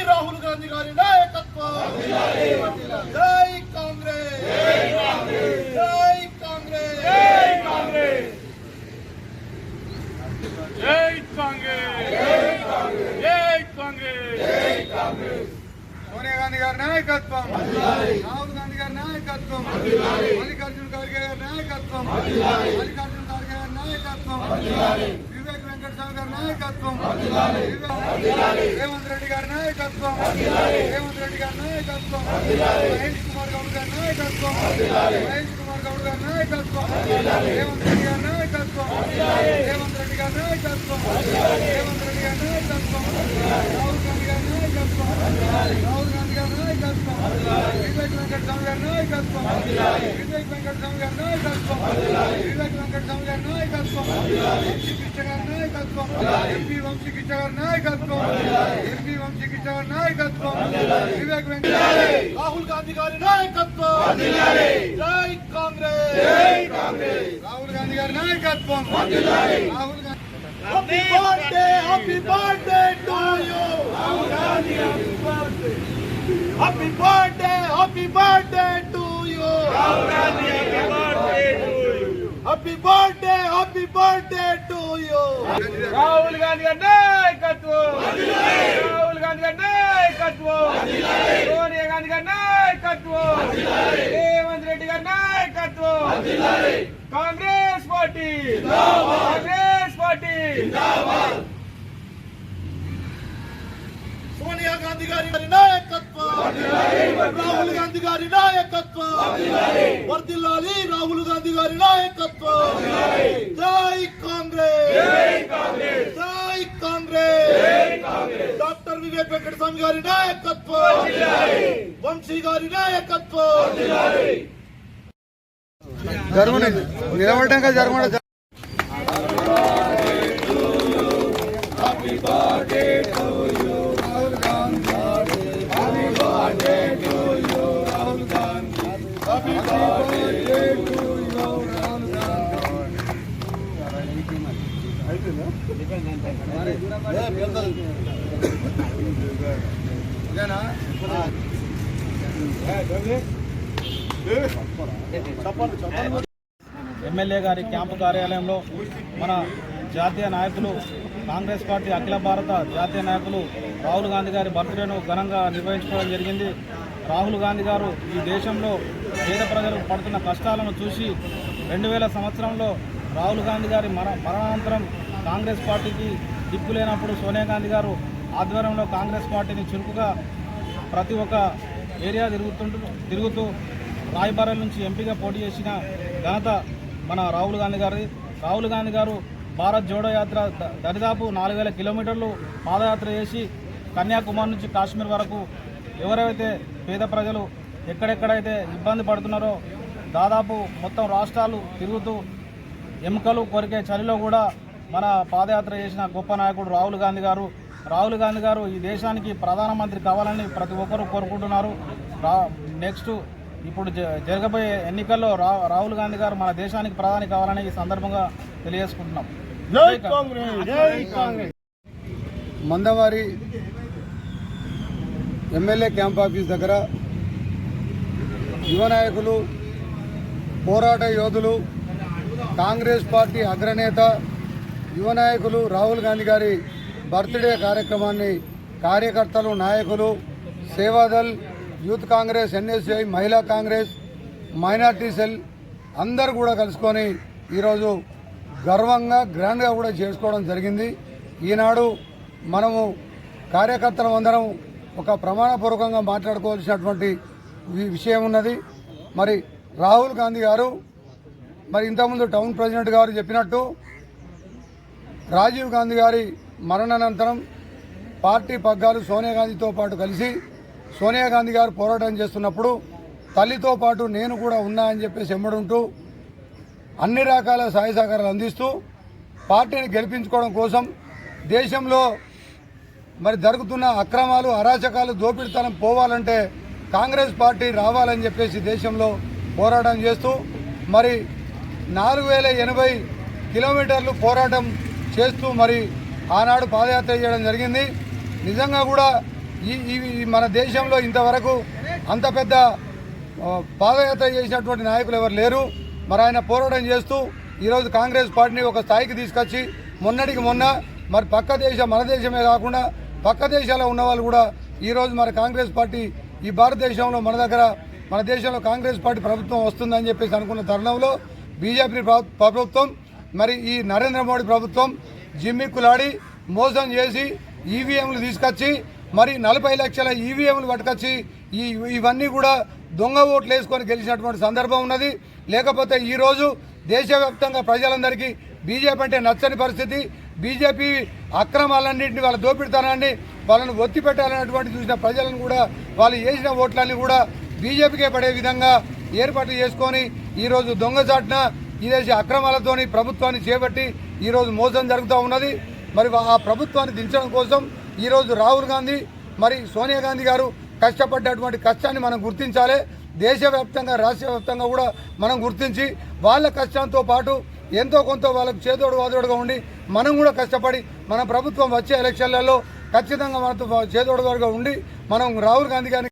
రాహుల్ గాంధీ గారి నాయకత్వం. జై కాంగ్రెస్, జై కాంగ్రెస్, జై కాంగ్రెస్, జై కాంగ్రెస్, జై కాంగ్రెస్, జై కాంగ్రెస్, జై కాంగ్రెస్. సోనియా గాంధీ గారి నాయకత్వం, రాహుల్ గాంధీ గారి నాయకత్వం, మల్లికార్జున ఖార్గే గారి నాయకత్వం, మల్లికార్జున ఖార్గే గారి నాయకత్వం, వివేక్ వెంకటస్వామి గారి నాయకత్వం, రేవంత్ రెడ్డి గారి నాయకత్వం, రేవంత్ రెడ్డి గారి నాయకత్వం, మహేష్ కుమార్ గౌడ్ గారి నాయకత్వం, మహేష్ కుమార్ గౌడ్ గారి నాయకత్వం, రేవంత్ రెడ్డి గారి నాయకత్వం, రేవంత్ రెడ్డి గారి నాయకత్వం, రేవంత్ రెడ్డి గారి నాయకత్వం, రాహుల్ గాంధీ గారి నాయకత్వం, రాహుల్ గాంధీ గారి నాయకత్వం, వివేక్ వెంకటస్వామి గారి నాయకత్వం, వివేక్ వెంకటస్వామి గారి నాయకత్వం, వివేక్ వెంకటస్వామి గారి నాయకత్వం, వంశీకృష్ణ గారి నాయకత్వం, ఎంపీ వంశీకృష్ణ గారి నాయకత్వం, ఎంపీ వంశీకృష్ణ గారి నాయకత్వం, వివేక్ వెంకట, రాహుల్ గాంధీ గారి నాయకత్వం. జై కాంగ్రెస్, జై కాంగ్రెస్, రాహుల్ గాంధీ గారి నాయకత్వం. Rahul Gandhi Happy birthday to you. Rahul Gandhi, happy birthday. Happy birthday to you. Rahul Gandhi, happy birthday to you. Happy birthday to you. Rahul Gandhi gaరి నాయకత్వం. Rahul Gandhi gaరి నాయకత్వం. Sonia Gandhi gaరి నాయకత్వం. రేవంత్ రెడ్డి గారి నాయకత్వం. కాంగ్రెస్ పార్టీ కాంగ్రెస్ పార్టీ సోనియా గాంధీ గారి నాయకత్వం, రాహుల్ గాంధీ గారి నాయకత్వం, వర్ధిల్లాలి రాహుల్ గాంధీ గారి నాయకత్వం. జై కాంగ్రెస్, జై కాంగ్రెస్, జై కాంగ్రెస్. డాక్టర్ వివేక్ వెంకటస్వామి గారి నాయకత్వం, వంశీ గారి నాయకత్వం. జరగండి, నిలబడ్డాక జరగండి. ఎమ్మెల్యే గారి క్యాంపు కార్యాలయంలో మన జాతీయ నాయకులు కాంగ్రెస్ పార్టీ అఖిల భారత జాతీయ నాయకులు రాహుల్ గాంధీ గారి బర్త్డేను ఘనంగా నిర్వహించుకోవడం జరిగింది. రాహుల్ గాంధీ గారు ఈ దేశంలో పేద ప్రజలు పడుతున్న కష్టాలను చూసి 2000 సంవత్సరంలో రాహుల్ గాంధీ గారి మరణానంతరం కాంగ్రెస్ పార్టీకి దిక్కు లేనప్పుడు సోనియా గాంధీ గారు ఆధ్వర్యంలో కాంగ్రెస్ పార్టీని చురుకుగా ప్రతి ఒక్క ఏరియా తిరుగుతూ రాయబరేలి నుంచి ఎంపీగా పోటీ చేసిన ఘనత మన రాహుల్ గాంధీ గారి. రాహుల్ గాంధీ గారు భారత్ జోడో యాత్ర దరిదాపు 4000 కిలోమీటర్లు పాదయాత్ర చేసి కన్యాకుమారి నుంచి కాశ్మీర్ వరకు ఎవరైతే పేద ప్రజలు ఎక్కడెక్కడైతే ఇబ్బంది పడుతున్నారో దాదాపు మొత్తం రాష్ట్రాలు తిరుగుతూ ఎముకలు కొరికే చలిలో కూడా మన పాదయాత్ర చేసిన గొప్ప నాయకుడు రాహుల్ గాంధీ గారు. రాహుల్ గాంధీ గారు ఈ దేశానికి ప్రధానమంత్రి కావాలని ప్రతి ఒక్కరూ కోరుకుంటున్నారు. నెక్స్ట్ ఇప్పుడు జరగబోయే ఎన్నికల్లో రాహుల్ గాంధీ గారు మన దేశానికి ప్రధాని కావాలని ఈ సందర్భంగా తెలియజేసుకుంటున్నాం. జై కాంగ్రెస్, జై కాంగ్రెస్. మందవారి ఎమ్మెల్యే క్యాంప్ ఆఫీస్ దగ్గర యువ నాయకులు, పోరాట యోధులు, కాంగ్రెస్ పార్టీ అగ్రనేత యువ నాయకులు రాహుల్ గాంధీ గారి బర్త్డే కార్యక్రమాన్ని కార్యకర్తలు, నాయకులు, సేవాదల్, యూత్ కాంగ్రెస్, ఎన్ఎస్ఐ, మహిళా కాంగ్రెస్, మైనార్టీ సెల్ అందరూ కూడా కలుసుకొని ఈరోజు గర్వంగా గ్రాండ్గా కూడా చేసుకోవడం జరిగింది. ఈనాడు మనము కార్యకర్తలం అందరం ఒక ప్రమాణపూర్వకంగా మాట్లాడుకోవాల్సినటువంటి విషయం ఉన్నది. మరి రాహుల్ గాంధీ గారు మరి ఇంతకుముందు టౌన్ ప్రెసిడెంట్ గారు చెప్పినట్టు రాజీవ్ గాంధీ గారి మరణానంతరం పార్టీ పగ్గాలు సోనియా గాంధీతో పాటు కలిసి సోనియా గాంధీ గారు పోరాటం చేస్తున్నప్పుడు తల్లితో పాటు నేను కూడా ఉన్నా అని చెప్పేసి ఎమ్మడుంటూ అన్ని రకాల సహాయ సహకారాలు అందిస్తూ పార్టీని గెలిపించుకోవడం కోసం దేశంలో మరి జరుగుతున్న అక్రమాలు, అరాచకాలు, దోపిడితనం పోవాలంటే కాంగ్రెస్ పార్టీ రావాలని చెప్పేసి దేశంలో పోరాటం చేస్తూ మరి 4080 కిలోమీటర్లు పోరాటం చేస్తూ మరి ఆనాడు పాదయాత్ర చేయడం జరిగింది. నిజంగా కూడా ఈ మన దేశంలో ఇంతవరకు అంత పెద్ద పాదయాత్ర చేసినటువంటి నాయకులు ఎవరు లేరు. మరి ఆయన పోరాటం చేస్తూ ఈరోజు కాంగ్రెస్ పార్టీని ఒక స్థాయికి తీసుకొచ్చి మొన్నటికి మొన్న మరి మన దేశమే కాకుండా పక్క దేశాల్లో ఉన్న వాళ్ళు కూడా ఈరోజు మరి కాంగ్రెస్ పార్టీ ఈ భారతదేశంలో మన దేశంలో కాంగ్రెస్ పార్టీ ప్రభుత్వం వస్తుందని చెప్పేసి అనుకున్న తరుణంలో బీజేపీ ప్రభుత్వం మరి ఈ నరేంద్ర మోడీ ప్రభుత్వం జిమ్మిక్కులాడి మోసం చేసి ఈవీఎంలు తీసుకొచ్చి మరి 40 లక్షల ఈవీఎంలు పట్టుకొచ్చి ఇవన్నీ కూడా దొంగ ఓట్లు వేసుకొని గెలిచినటువంటి సందర్భం ఉన్నది. లేకపోతే ఈరోజు దేశవ్యాప్తంగా ప్రజలందరికీ బీజేపీ అంటే నచ్చని పరిస్థితి. బీజేపీ అక్రమాలన్నింటినీ వాళ్ళ దోపిడితనాన్ని వాళ్ళను ఒత్తి పెట్టాలన్నటువంటి చూసిన ప్రజలను కూడా వాళ్ళు వేసిన ఓట్లన్నీ కూడా బీజేపీకే పడే విధంగా ఏర్పాట్లు చేసుకొని ఈరోజు దొంగచాటున ఇదేసి అక్రమాలతోని ప్రభుత్వాన్ని చేపట్టి ఈరోజు మోసం జరుగుతూ ఉన్నది. మరి ఆ ప్రభుత్వాన్ని దించడం కోసం ఈరోజు రాహుల్ గాంధీ మరి సోనియా గాంధీ గారు కష్టపడ్డటువంటి కష్టాన్ని మనం గుర్తించాలి. దేశవ్యాప్తంగా రాష్ట్ర వ్యాప్తంగా కూడా మనం గుర్తించి వాళ్ళ కష్టంతో పాటు ఎంతో కొంత వాళ్ళకు చేదోడు వాదోడుగా ఉండి మనం కూడా కష్టపడి మన ప్రభుత్వం వచ్చే ఎలక్షన్లలో ఖచ్చితంగా మనతో చేదోడు వాదుగా ఉండి మనం రాహుల్ గాంధీ గారిని